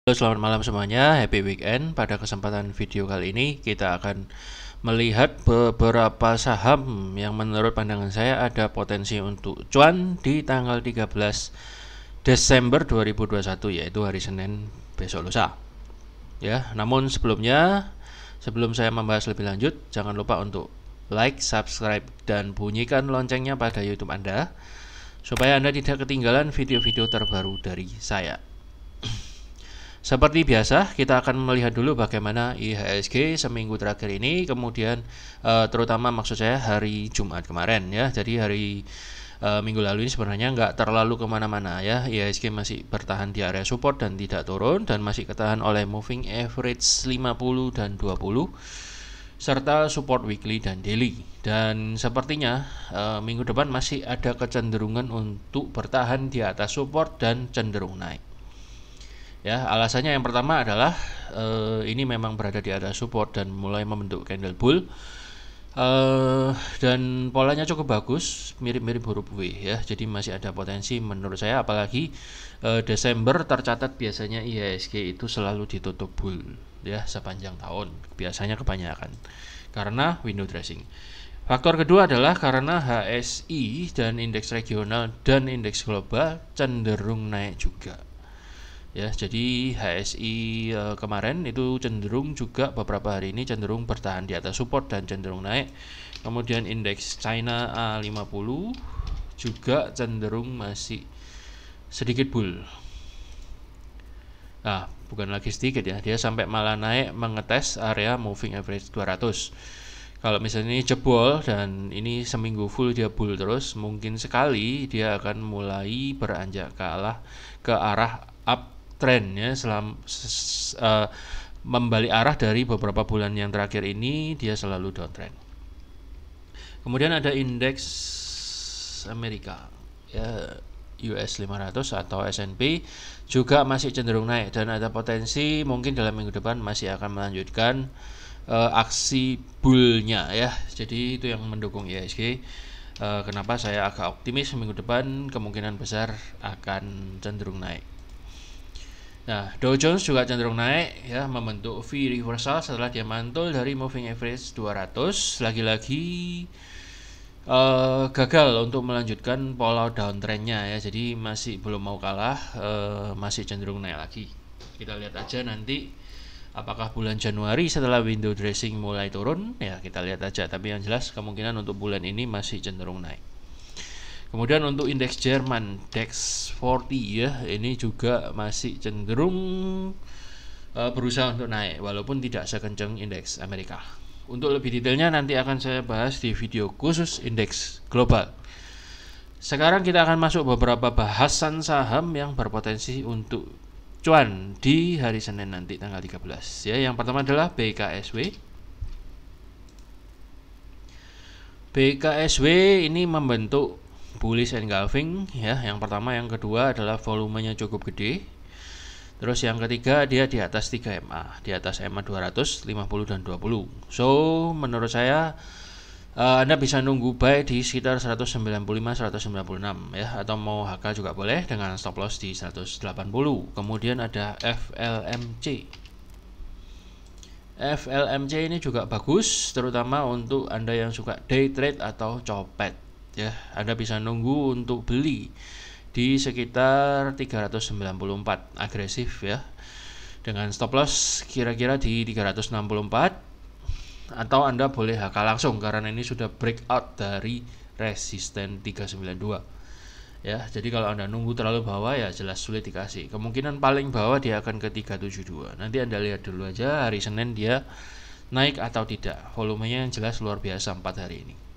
Halo, selamat malam semuanya, happy weekend. Pada kesempatan video kali ini kita akan melihat beberapa saham yang menurut pandangan saya ada potensi untuk cuan di tanggal 13 Desember 2021, yaitu hari Senin besok lusa. Ya, namun sebelum saya membahas lebih lanjut, jangan lupa untuk like, subscribe, dan bunyikan loncengnya pada YouTube Anda supaya Anda tidak ketinggalan video-video terbaru dari saya. Seperti biasa, kita akan melihat dulu bagaimana IHSG seminggu terakhir ini, kemudian terutama maksud saya hari Jumat kemarin ya. Jadi hari minggu lalu ini sebenarnya nggak terlalu kemana-mana ya. IHSG masih bertahan di area support dan tidak turun, dan masih ketahan oleh moving average 50 dan 20 serta support weekly dan daily. Dan sepertinya minggu depan masih ada kecenderungan untuk bertahan di atas support dan cenderung naik. Ya, alasannya yang pertama adalah ini memang berada di atas support dan mulai membentuk candle bull, dan polanya cukup bagus, mirip-mirip huruf W ya. Jadi masih ada potensi menurut saya, apalagi Desember tercatat biasanya IHSG itu selalu ditutup bull ya sepanjang tahun, biasanya kebanyakan karena window dressing. Faktor kedua adalah karena HSI dan indeks regional dan indeks global cenderung naik juga. Ya, jadi HSI kemarin itu cenderung juga beberapa hari ini cenderung bertahan di atas support dan cenderung naik. Kemudian indeks China A50 juga cenderung masih sedikit bull. Nah, bukan lagi sedikit ya, dia sampai malah naik mengetes area moving average 200. Kalau misalnya ini jebol dan ini seminggu full dia bull terus, mungkin sekali dia akan mulai beranjak ke arah up trend ya, membalik arah dari beberapa bulan yang terakhir ini dia selalu downtrend. Kemudian ada indeks Amerika ya, US 500 atau S&P juga masih cenderung naik dan ada potensi mungkin dalam minggu depan masih akan melanjutkan aksi bullnya ya. Jadi itu yang mendukung IHSG. Kenapa saya agak optimis minggu depan kemungkinan besar akan cenderung naik. Nah, Dow Jones juga cenderung naik ya, membentuk V reversal setelah dia mantul dari moving average 200. Lagi-lagi gagal untuk melanjutkan pola downtrendnya ya, jadi masih belum mau kalah, masih cenderung naik lagi. Kita lihat aja nanti apakah bulan Januari setelah window dressing mulai turun ya, kita lihat aja. Tapi yang jelas kemungkinan untuk bulan ini masih cenderung naik. Kemudian untuk indeks Jerman DAX 40 ya, ini juga masih cenderung berusaha untuk naik walaupun tidak sekencang indeks Amerika. Untuk lebih detailnya nanti akan saya bahas di video khusus indeks global. Sekarang kita akan masuk beberapa bahasan saham yang berpotensi untuk cuan di hari Senin nanti tanggal 13 ya. Yang pertama adalah BKSW. BKSW ini membentuk bullish engulfing ya. Yang pertama, yang kedua adalah volumenya cukup gede. Terus yang ketiga dia di atas 3 MA, di atas MA 200, 50 dan 20. So, menurut saya Anda bisa nunggu buy di sekitar 195 196 ya, atau mau HK juga boleh dengan stop loss di 180. Kemudian ada FLMC. FLMC ini juga bagus terutama untuk Anda yang suka day trade atau copet ya. Anda bisa nunggu untuk beli di sekitar 394 agresif ya, dengan stop loss kira-kira di 364, atau Anda boleh HK langsung karena ini sudah breakout dari resisten 392 ya. Jadi kalau Anda nunggu terlalu bawah ya jelas sulit dikasih. Kemungkinan paling bawah dia akan ke 372. Nanti Anda lihat dulu aja hari Senin dia naik atau tidak. Volumenya yang jelas luar biasa 4 hari ini.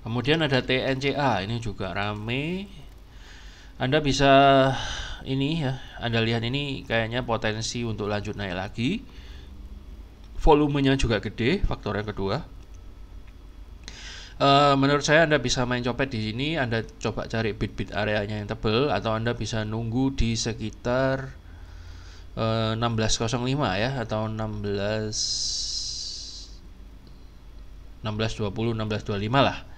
Kemudian ada TNCA, ini juga rame. Anda bisa ini ya, Anda lihat ini kayaknya potensi untuk lanjut naik lagi. Volumenya juga gede, faktor yang kedua. Menurut saya Anda bisa main copet di sini. Anda coba cari bid areanya yang tebal, atau Anda bisa nunggu di sekitar 1605 ya, atau 1620 1625 lah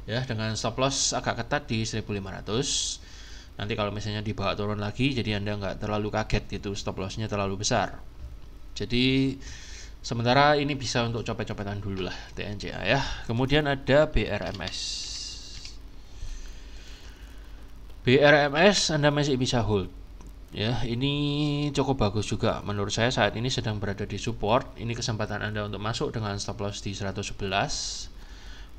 ya, dengan stop loss agak ketat di 1500. Nanti kalau misalnya dibawa turun lagi, jadi Anda nggak terlalu kaget gitu, stop lossnya terlalu besar. Jadi sementara ini bisa untuk copet-copetan dulu lah TNCA ya. Kemudian ada BRMS. BRMS Anda masih bisa hold. Ya, ini cukup bagus juga menurut saya. Saat ini sedang berada di support. Ini kesempatan Anda untuk masuk dengan stop loss di 111.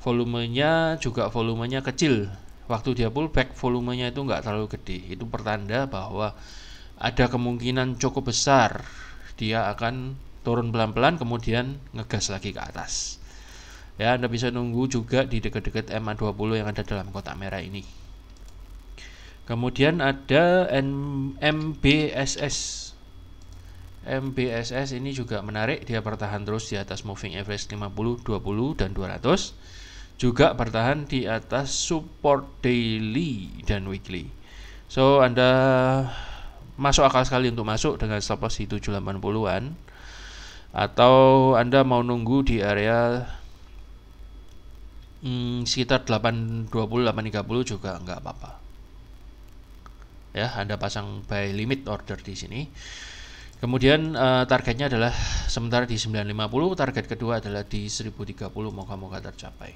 Volumenya kecil. Waktu dia pullback volumenya itu nggak terlalu gede. Itu pertanda bahwa ada kemungkinan cukup besar dia akan turun pelan-pelan kemudian ngegas lagi ke atas. Ya, Anda bisa nunggu juga di dekat-dekat MA20 yang ada dalam kotak merah ini. Kemudian ada MBSS. MBSS ini juga menarik, dia bertahan terus di atas moving average 50, 20 dan 200. Juga bertahan di atas support daily dan weekly. So Anda masuk akal sekali untuk masuk dengan stop loss di 780-an, atau Anda mau nunggu di area sekitar 820 830 juga nggak apa-apa. Ya, Anda pasang buy limit order di sini. Kemudian targetnya adalah sementara di 950, target kedua adalah di 1030, moga-moga tercapai.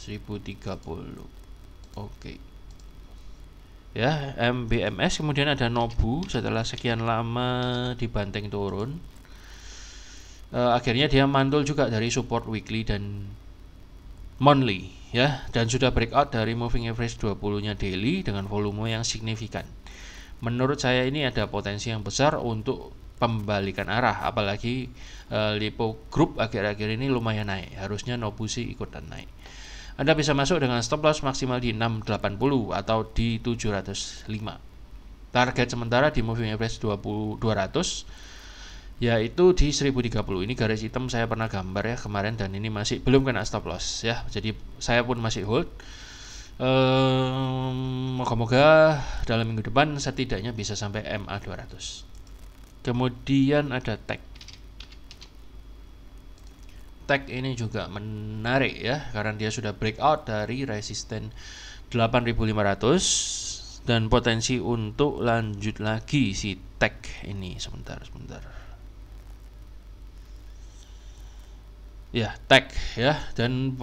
1030. Oke. Ya, MBMS. Kemudian ada Nobu, setelah sekian lama dibanting turun, akhirnya dia mantul juga dari support weekly dan monthly ya, dan sudah breakout dari moving average 20-nya daily dengan volume yang signifikan. Menurut saya ini ada potensi yang besar untuk pembalikan arah, apalagi Lipo Group akhir-akhir ini lumayan naik. Harusnya Nobu sih ikutan naik. Anda bisa masuk dengan stop loss maksimal di 680 atau di 705. Target sementara di moving average 200 yaitu di 1030. Ini garis hitam saya pernah gambar ya kemarin, dan ini masih belum kena stop loss ya. Jadi saya pun masih hold. Moga-moga dalam minggu depan setidaknya bisa sampai MA 200. Kemudian ada Tech ini juga menarik ya, karena dia sudah breakout dari resisten 8500 dan potensi untuk lanjut lagi si Tech ini. Sebentar. Ya, Tech ya, dan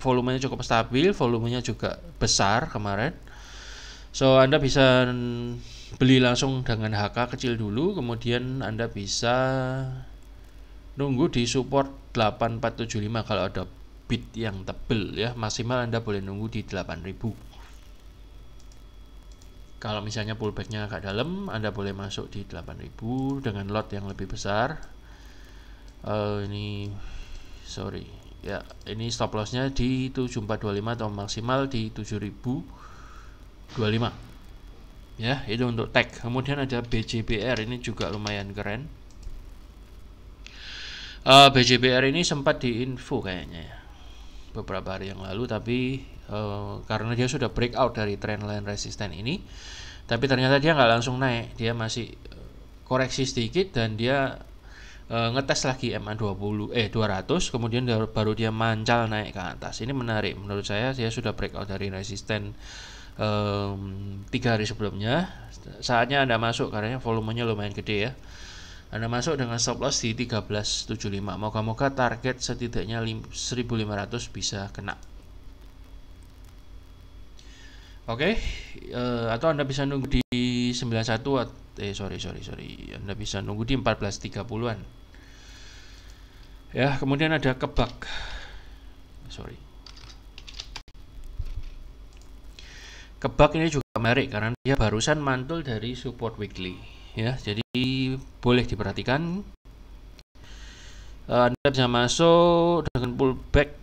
volumenya cukup stabil, volumenya juga besar kemarin. So Anda bisa beli langsung dengan HK kecil dulu, kemudian Anda bisa nunggu di support 8475 kalau ada bid yang tebel ya. Maksimal Anda boleh nunggu di 8000. Kalau misalnya pullbacknya agak dalam, Anda boleh masuk di 8000 dengan lot yang lebih besar. Ini stop lossnya di 7425 atau maksimal di 7025 ya. Itu untuk Tech. Kemudian ada BJBR, ini juga lumayan keren. BJBR ini sempat diinfo kayaknya ya beberapa hari yang lalu, tapi karena dia sudah breakout dari trendline resisten ini, tapi ternyata dia nggak langsung naik, dia masih koreksi sedikit dan dia ngetes lagi MA200, kemudian baru dia mancal naik ke atas. Ini menarik menurut saya, dia sudah breakout dari resisten 3 hari sebelumnya. Saatnya Anda masuk karena volumenya lumayan gede ya. Anda masuk dengan stop loss di 1375. Moga-moga target setidaknya 1500 bisa kena. Oke, atau Anda bisa nunggu di 91 Anda bisa nunggu di 1430-an. Ya, kemudian ada Kebak. Kebak ini juga menarik karena dia barusan mantul dari support weekly. Ya, jadi boleh diperhatikan. Anda bisa masuk dengan pullback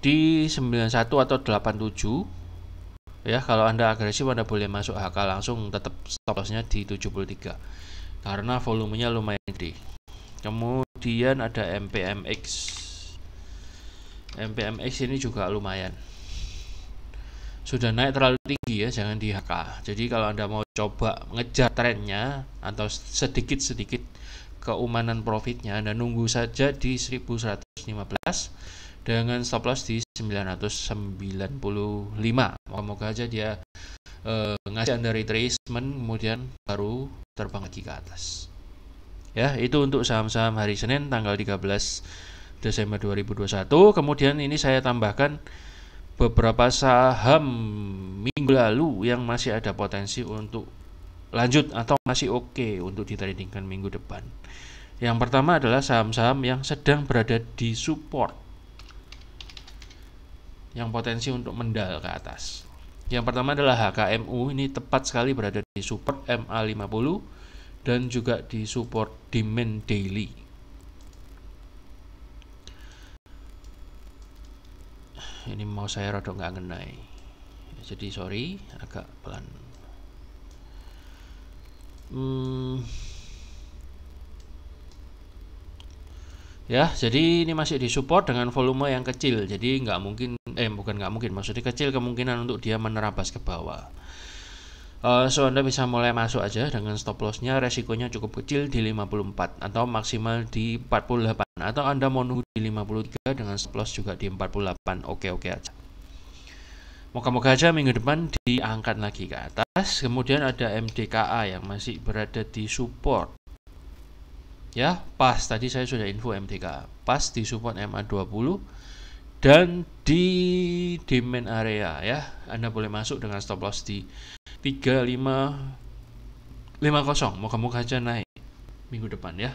di 91 atau 87 ya. Kalau Anda agresif, Anda boleh masuk HK langsung, tetap stop lossnya di 73 karena volumenya lumayan gede. Kemudian ada MPMX ini juga lumayan, sudah naik terlalu tinggi ya, jangan di HK. Jadi kalau Anda mau coba ngejar trennya atau sedikit-sedikit keumanan profitnya, Anda nunggu saja di 1115 dengan stop loss di 995. Moga-moga aja dia ngasih Anda retracement kemudian baru terbang lagi ke atas. Ya, itu untuk saham-saham hari Senin tanggal 13 Desember 2021. Kemudian ini saya tambahkan beberapa saham minggu lalu yang masih ada potensi untuk lanjut atau masih oke untuk ditradingkan minggu depan. Yang pertama adalah saham-saham yang sedang berada di support, yang potensi untuk mendal ke atas. Yang pertama adalah HKMU, ini tepat sekali berada di support MA50 dan juga di support demand daily. Ini mau saya rodok nggak ngenai, jadi sorry, agak pelan. Ya, jadi ini masih disupport dengan volume yang kecil, jadi nggak mungkin, maksudnya kecil kemungkinan untuk dia menerabas ke bawah. So Anda bisa mulai masuk aja dengan stop lossnya, resikonya cukup kecil di 54 atau maksimal di 48, atau Anda mau nunggu di 53 dengan stop loss juga di 48, oke aja. Moga-moga aja minggu depan diangkat lagi ke atas. Kemudian ada MDKA yang masih berada di support. Ya, pas tadi saya sudah info MDKA, pas di support MA20 dan di demand area ya. Anda boleh masuk dengan stop loss di 3550. Moga-moga aja naik minggu depan ya.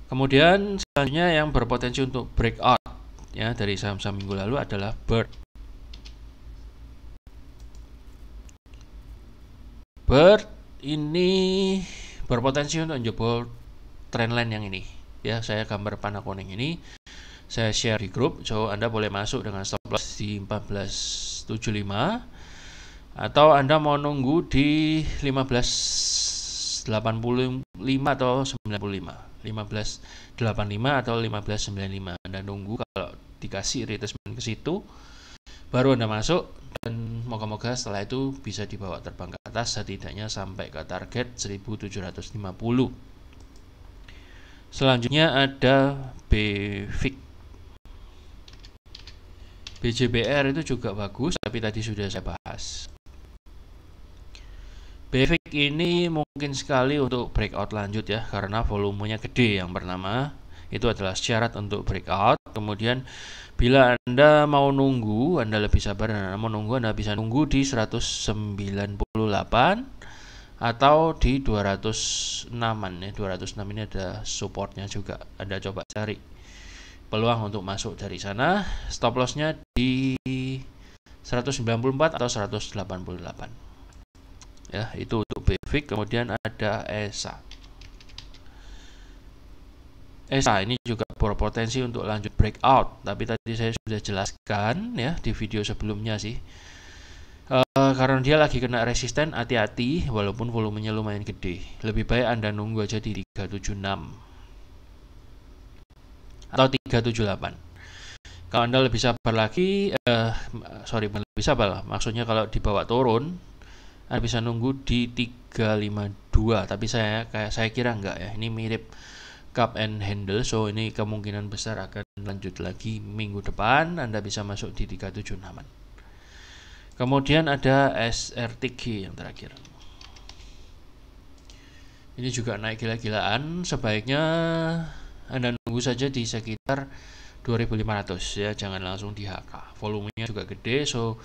Kemudian selanjutnya yang berpotensi untuk breakout ya dari saham-saham minggu lalu adalah Bird. Bird ini berpotensi untuk menjebol trendline yang ini ya. Saya gambar panah kuning ini saya share di grup, so Anda boleh masuk dengan stop loss di 1475 atau Anda mau nunggu di 1585 atau 95, 1585 atau 1595. Anda nunggu, kalau dikasih retracement ke situ baru Anda masuk, dan moga-moga setelah itu bisa dibawa terbang ke atas setidaknya sampai ke target 1750. Selanjutnya ada BFIC. BJBR itu juga bagus, tapi tadi sudah saya bahas. BFIC ini mungkin sekali untuk breakout lanjut ya, karena volumenya gede. Yang pertama itu adalah syarat untuk breakout. Kemudian bila Anda mau nunggu, Anda lebih sabar dan Anda mau nunggu, Anda bisa nunggu di 198 atau di 206-an ya. 206 ini ada supportnya juga. Anda coba cari peluang untuk masuk dari sana. Stop lossnya di 194 atau 188. Ya, itu untuk BFIC. Kemudian ada ESA. ESA ini juga berpotensi untuk lanjut breakout, tapi tadi saya sudah jelaskan ya di video sebelumnya sih. Karena dia lagi kena resisten, hati-hati walaupun volumenya lumayan gede. Lebih baik Anda nunggu aja di 376 atau 378. Kalau Anda lebih sabar lagi, lebih sabar lah. Maksudnya kalau dibawa turun, Anda bisa nunggu di 352. Tapi saya kira enggak ya. Ini mirip cup and handle, so ini kemungkinan besar akan lanjut lagi minggu depan. Anda bisa masuk di 376-an. Kemudian ada SRTG yang terakhir. Ini juga naik gila-gilaan. Sebaiknya Anda nunggu saja di sekitar 2500 ya, jangan langsung di HK. Volumenya juga gede, so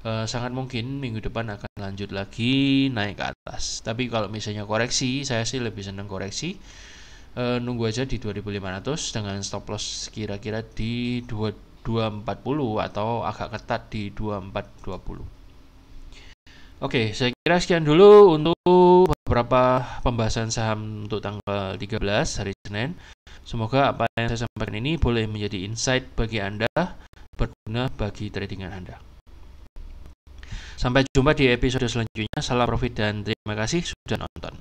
sangat mungkin minggu depan akan lanjut lagi naik ke atas. Tapi kalau misalnya koreksi, saya sih lebih senang koreksi. Nunggu aja di 2500 dengan stop loss kira-kira di 2440 atau agak ketat di 2420. Oke, saya kira sekian dulu untuk beberapa pembahasan saham untuk tanggal 13 hari Senin. Semoga apa yang saya sampaikan ini boleh menjadi insight bagi Anda, berguna bagi tradingan Anda. Sampai jumpa di episode selanjutnya. Salam profit dan terima kasih sudah nonton.